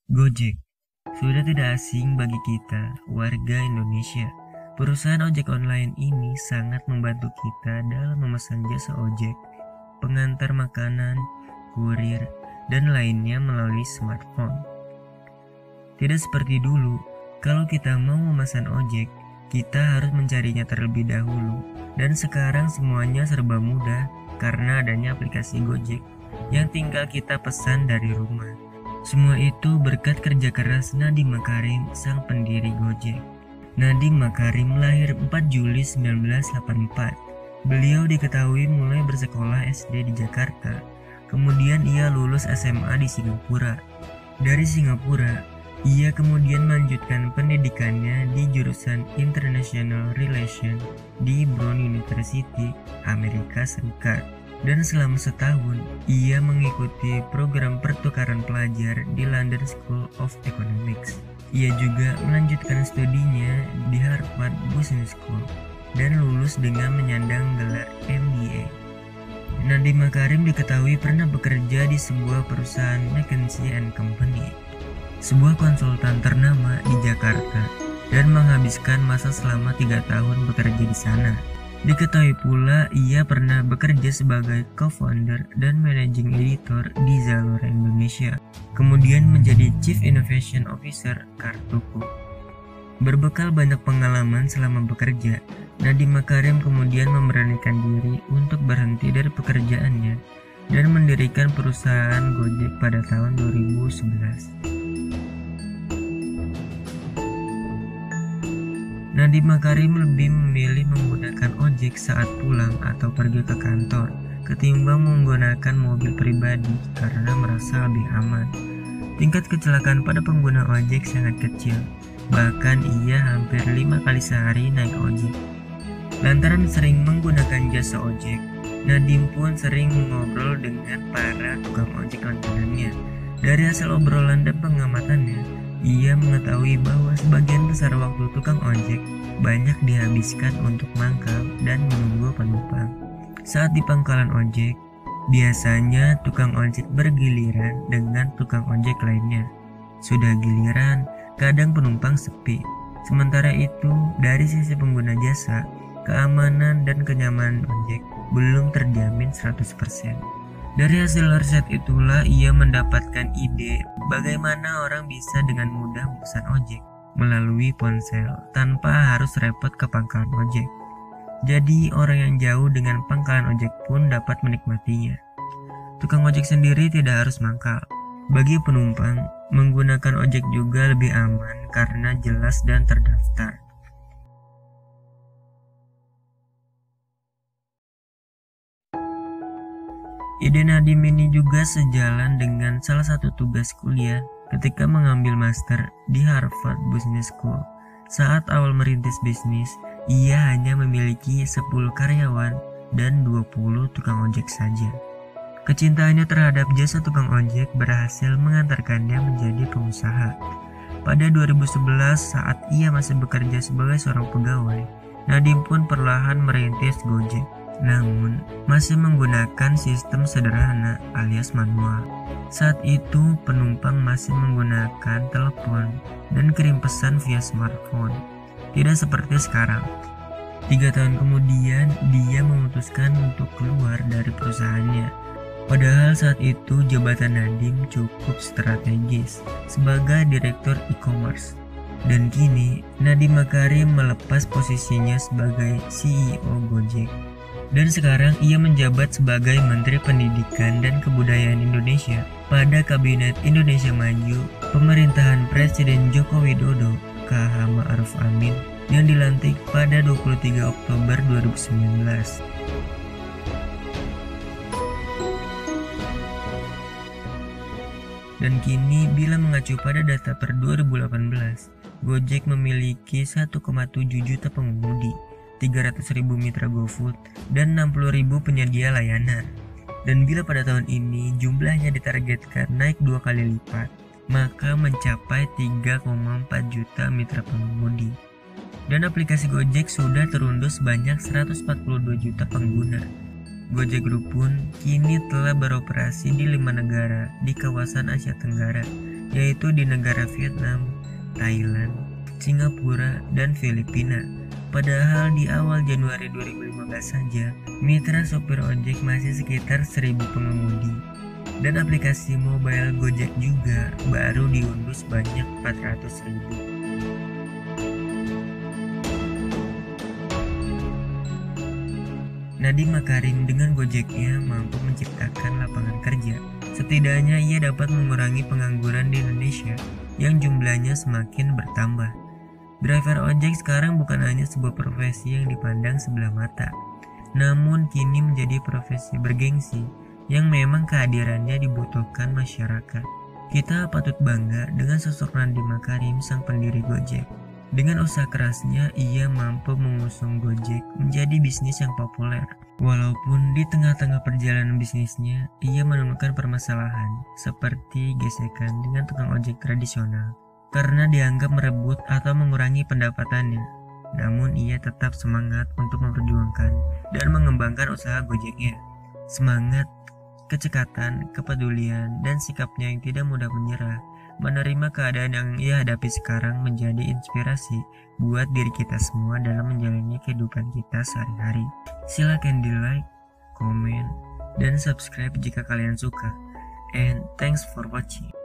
Gojek sudah tidak asing bagi kita, warga Indonesia. Perusahaan ojek online ini sangat membantu kita dalam memesan jasa ojek, pengantar makanan, kurir, dan lainnya melalui smartphone. Tidak seperti dulu, kalau kita mau memesan ojek, kita harus mencarinya terlebih dahulu. Dan sekarang semuanya serba mudah karena adanya aplikasi Gojek yang tinggal kita pesan dari rumah. Semua itu berkat kerja keras Nadiem Makarim, sang pendiri Gojek. Nadiem Makarim lahir 4 Juli 1984. Beliau diketahui mulai bersekolah SD di Jakarta. Kemudian ia lulus SMA di Singapura. Dari Singapura, ia kemudian melanjutkan pendidikannya di jurusan International Relations di Brown University, Amerika Serikat. Dan selama setahun, ia mengikuti program pertukaran pelajar di London School of Economics. Ia juga melanjutkan studinya di Harvard Business School dan lulus dengan menyandang gelar MBA. Nadiem Makarim diketahui pernah bekerja di sebuah perusahaan McKinsey & Company, sebuah konsultan ternama di Jakarta, dan menghabiskan masa selama 3 tahun bekerja di sana. Diketahui pula ia pernah bekerja sebagai co-founder dan managing editor di Zalora Indonesia, kemudian menjadi Chief Innovation Officer Kartuku. Berbekal banyak pengalaman selama bekerja, Nadiem Makarim kemudian memberanikan diri untuk berhenti dari pekerjaannya dan mendirikan perusahaan Gojek pada tahun 2011. Nadiem Makarim lebih memilih menggunakan ojek saat pulang atau pergi ke kantor ketimbang menggunakan mobil pribadi karena merasa lebih aman. Tingkat kecelakaan pada pengguna ojek sangat kecil, bahkan ia hampir 5 kali sehari naik ojek. Lantaran sering menggunakan jasa ojek, Nadiem pun sering mengobrol dengan para tukang ojek langganannya. Dari hasil obrolan dan pengamatannya, ia mengetahui bahwa sebagian besar waktu tukang ojek banyak dihabiskan untuk mangkal dan menunggu penumpang. Saat di pangkalan ojek, biasanya tukang ojek bergiliran dengan tukang ojek lainnya. Sudah giliran, kadang penumpang sepi. Sementara itu, dari sisi pengguna jasa, keamanan dan kenyamanan ojek belum terjamin 100%. Dari hasil riset itulah ia mendapatkan ide bagaimana orang bisa dengan mudah memesan ojek melalui ponsel tanpa harus repot ke pangkalan ojek. Jadi orang yang jauh dengan pangkalan ojek pun dapat menikmatinya. Tukang ojek sendiri tidak harus mangkal. Bagi penumpang, menggunakan ojek juga lebih aman karena jelas dan terdaftar. Ide Nadiem ini juga sejalan dengan salah satu tugas kuliah ketika mengambil master di Harvard Business School. Saat awal merintis bisnis, ia hanya memiliki 10 karyawan dan 20 tukang ojek saja. Kecintaannya terhadap jasa tukang ojek berhasil mengantarkannya menjadi pengusaha. Pada 2011 saat ia masih bekerja sebagai seorang pegawai, Nadiem pun perlahan merintis Gojek. Namun, masih menggunakan sistem sederhana alias manual. Saat itu, penumpang masih menggunakan telepon dan kirim pesan via smartphone. Tidak seperti sekarang. 3 tahun kemudian, dia memutuskan untuk keluar dari perusahaannya. Padahal saat itu jabatan Nadiem cukup strategis sebagai direktur e-commerce. Dan kini, Nadiem Makarim melepas posisinya sebagai CEO Gojek. Dan sekarang ia menjabat sebagai Menteri Pendidikan dan Kebudayaan Indonesia pada Kabinet Indonesia Maju pemerintahan Presiden Joko Widodo K.H. Ma'ruf Amin yang dilantik pada 23 Oktober 2019. Dan kini bila mengacu pada data per 2018, Gojek memiliki 1,7 juta pengemudi, 300.000 mitra GoFood, dan 60.000 penyedia layanan. Dan bila pada tahun ini jumlahnya ditargetkan naik 2 kali lipat, maka mencapai 3,4 juta mitra pengemudi. Dan aplikasi Gojek sudah terunduh sebanyak 142 juta pengguna. Gojek Group pun kini telah beroperasi di 5 negara di kawasan Asia Tenggara, yaitu di negara Vietnam, Thailand, Singapura, dan Filipina. Padahal di awal Januari 2015 saja, mitra sopir ojek masih sekitar 1.000 pengemudi. Dan aplikasi mobile Gojek juga baru diunduh sebanyak 400.000. Nadiem Makarim dengan Gojeknya mampu menciptakan lapangan kerja. Setidaknya ia dapat mengurangi pengangguran di Indonesia yang jumlahnya semakin bertambah. Driver ojek sekarang bukan hanya sebuah profesi yang dipandang sebelah mata, namun kini menjadi profesi bergengsi yang memang kehadirannya dibutuhkan masyarakat. Kita patut bangga dengan sosok Nadiem Makarim, sang pendiri Gojek. Dengan usaha kerasnya, ia mampu mengusung Gojek menjadi bisnis yang populer. Walaupun di tengah-tengah perjalanan bisnisnya, ia menemukan permasalahan seperti gesekan dengan tukang ojek tradisional karena dianggap merebut atau mengurangi pendapatannya. Namun ia tetap semangat untuk memperjuangkan dan mengembangkan usaha Gojeknya. Semangat, kecekatan, kepedulian, dan sikapnya yang tidak mudah menyerah menerima keadaan yang ia hadapi sekarang menjadi inspirasi buat diri kita semua dalam menjalani kehidupan kita sehari-hari. Silakan di like, komen, dan subscribe jika kalian suka. And thanks for watching.